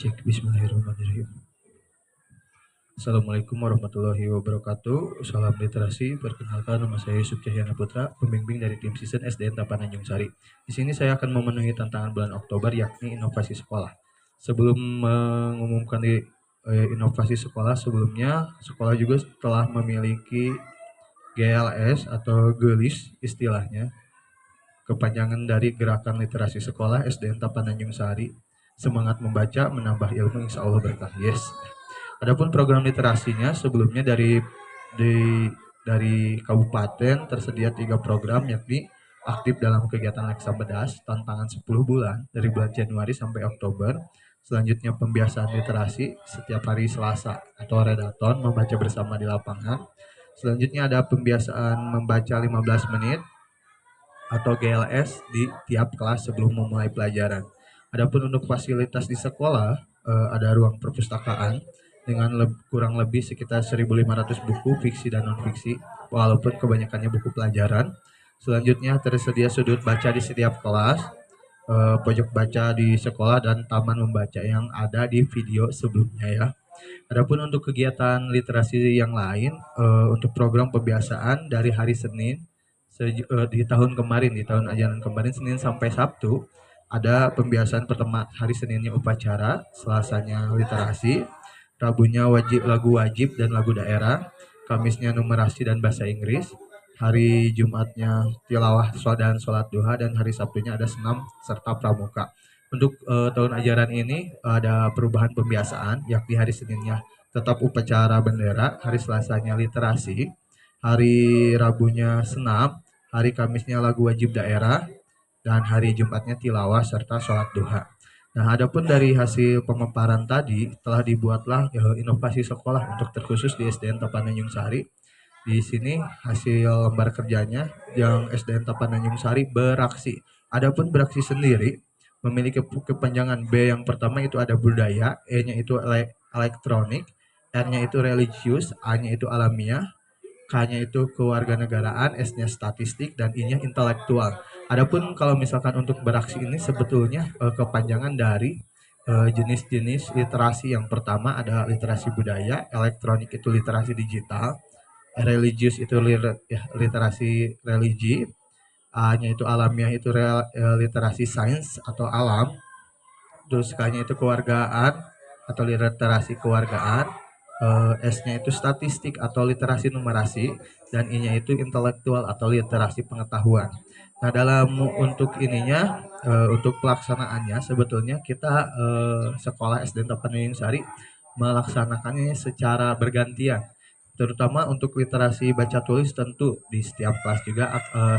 Cek Bismillahirrahmanirrahim. Assalamualaikum warahmatullahi wabarakatuh. Salam literasi. Perkenalkan, nama saya Yusuf Cahyana Putra, pembimbing dari tim season SDN Tapananjung Sari. Di sini saya akan memenuhi tantangan bulan Oktober, yakni inovasi sekolah. Sebelum mengumumkan inovasi sekolah, sebelumnya sekolah juga telah memiliki GLS atau GELIS istilahnya, kepanjangan dari Gerakan Literasi Sekolah SDN Tapananjung Sari. Semangat membaca menambah ilmu, insya Allah berkah. Yes. Adapun program literasinya sebelumnya di dari kabupaten tersedia 3 program, yakni aktif dalam kegiatan Leksa Bedas tantangan 10 bulan dari bulan Januari sampai Oktober. Selanjutnya pembiasaan literasi setiap hari Selasa atau redaton membaca bersama di lapangan. Selanjutnya ada pembiasaan membaca 15 menit atau GLS di tiap kelas sebelum memulai pelajaran. Adapun untuk fasilitas di sekolah, ada ruang perpustakaan dengan kurang lebih sekitar 1.500 buku fiksi dan non-fiksi, walaupun kebanyakannya buku pelajaran. Selanjutnya tersedia sudut baca di setiap kelas, pojok baca di sekolah, dan taman membaca yang ada di video sebelumnya ya. Adapun untuk kegiatan literasi yang lain, untuk program pembiasaan dari hari Senin di tahun kemarin, di tahun ajaran kemarin Senin sampai Sabtu, ada pembiasaan pertama hari Seninnya upacara, Selasanya literasi, Rabunya lagu wajib dan lagu daerah, Kamisnya numerasi dan bahasa Inggris, hari Jumatnya tilawah dan sholat duha, dan hari Sabtunya ada senam serta pramuka. Untuk tahun ajaran ini ada perubahan pembiasaan, yakni hari Seninnya tetap upacara bendera, hari Selasanya literasi, hari Rabunya senam, hari Kamisnya lagu wajib daerah, dan hari Jumatnya tilawah serta sholat duha. Nah, adapun dari hasil pemaparan tadi, telah dibuatlah inovasi sekolah untuk terkhusus di SDN Tapananjung Sari. Di sini hasil lembar kerjanya yang SDN Tapananjung Sari beraksi. Adapun beraksi sendiri memiliki kepanjangan B yang pertama itu ada budaya, E-nya itu elektronik, R-nya itu religius, A-nya itu alamiah, K-nya itu kewarganegaraan, S-nya statistik, dan I-nya intelektual. Adapun kalau misalkan untuk beraksi ini sebetulnya kepanjangan dari jenis-jenis literasi. Yang pertama ada literasi budaya, elektronik itu literasi digital, religius itu literasi religi, A-nya itu alamiah itu literasi sains atau alam, terus K-nya itu kewargaan atau literasi kewargaan, S-nya itu statistik atau literasi numerasi, dan I-nya itu intelektual atau literasi pengetahuan. Nah, dalam untuk ininya, untuk pelaksanaannya sebetulnya kita sekolah SD Tapananjung Sari melaksanakannya secara bergantian. Terutama untuk literasi baca tulis tentu di setiap kelas juga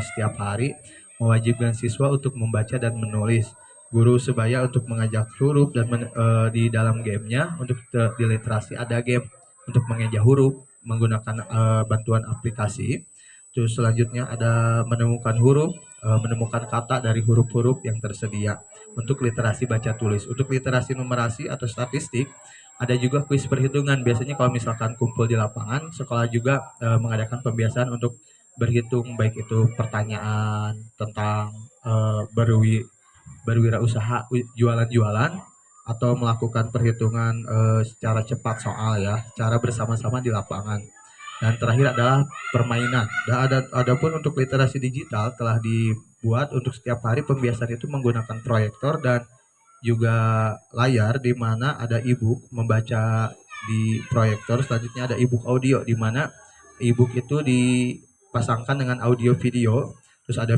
setiap hari mewajibkan siswa untuk membaca dan menulis. Guru sebaya untuk mengajak huruf dan di dalam gamenya untuk di literasi ada game untuk mengeja huruf menggunakan bantuan aplikasi. Terus selanjutnya ada menemukan huruf, menemukan kata dari huruf-huruf yang tersedia untuk literasi baca tulis. Untuk literasi numerasi atau statistik ada juga kuis perhitungan. Biasanya kalau misalkan kumpul di lapangan, sekolah juga mengadakan pembiasaan untuk berhitung, baik itu pertanyaan tentang berwirausaha, jualan-jualan, atau melakukan perhitungan secara cepat soal ya, cara bersama-sama di lapangan. Dan terakhir adalah permainan. Dan adapun untuk literasi digital telah dibuat untuk setiap hari pembiasaan itu menggunakan proyektor dan juga layar, di mana ada e-book membaca di proyektor, selanjutnya ada e-book audio di mana e-book itu dipasangkan dengan audio video, terus ada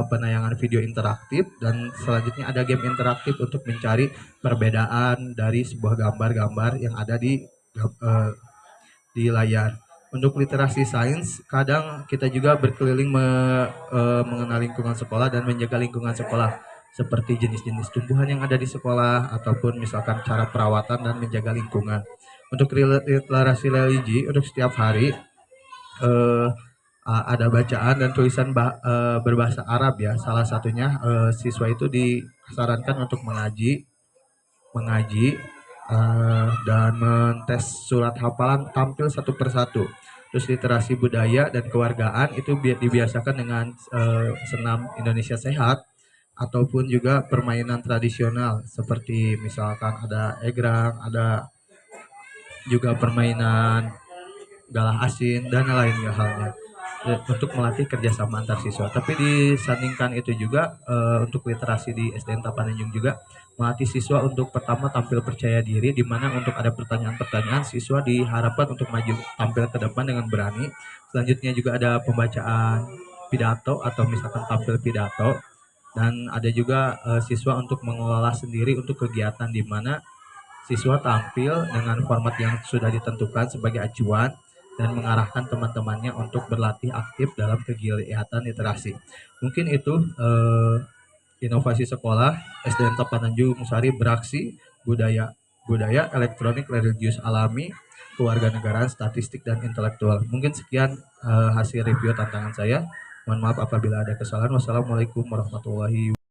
penayangan video interaktif, dan selanjutnya ada game interaktif untuk mencari perbedaan dari sebuah gambar-gambar yang ada di layar. Untuk literasi sains, kadang kita juga berkeliling mengenal lingkungan sekolah dan menjaga lingkungan sekolah, seperti jenis-jenis tumbuhan yang ada di sekolah, ataupun misalkan cara perawatan dan menjaga lingkungan. Untuk literasi religi, untuk setiap hari ada bacaan dan tulisan berbahasa Arab ya. Salah satunya siswa itu disarankan untuk mengaji dan mentes surat hafalan tampil satu persatu. Terus literasi budaya dan kewargaan itu dibiasakan dengan senam Indonesia Sehat, ataupun juga permainan tradisional seperti misalkan ada egrang, ada juga permainan galah asin dan lainnya halnya untuk melatih kerjasama antar siswa. Tapi disandingkan itu juga untuk literasi di SDN Tapananjung juga melatih siswa untuk pertama tampil percaya diri, di mana untuk ada pertanyaan-pertanyaan siswa diharapkan untuk maju tampil ke depan dengan berani. Selanjutnya juga ada pembacaan pidato atau misalkan tampil pidato, dan ada juga siswa untuk mengelola sendiri untuk kegiatan di mana siswa tampil dengan format yang sudah ditentukan sebagai acuan dan mengarahkan teman-temannya untuk berlatih aktif dalam kegiatan literasi. Mungkin itu inovasi sekolah SDN Tapananjung Sari beraksi budaya budaya elektronik religius alami kewarganegaraan statistik dan intelektual. Mungkin sekian hasil review tantangan saya. Mohon maaf apabila ada kesalahan. Wassalamualaikum warahmatullahi wabarakatuh.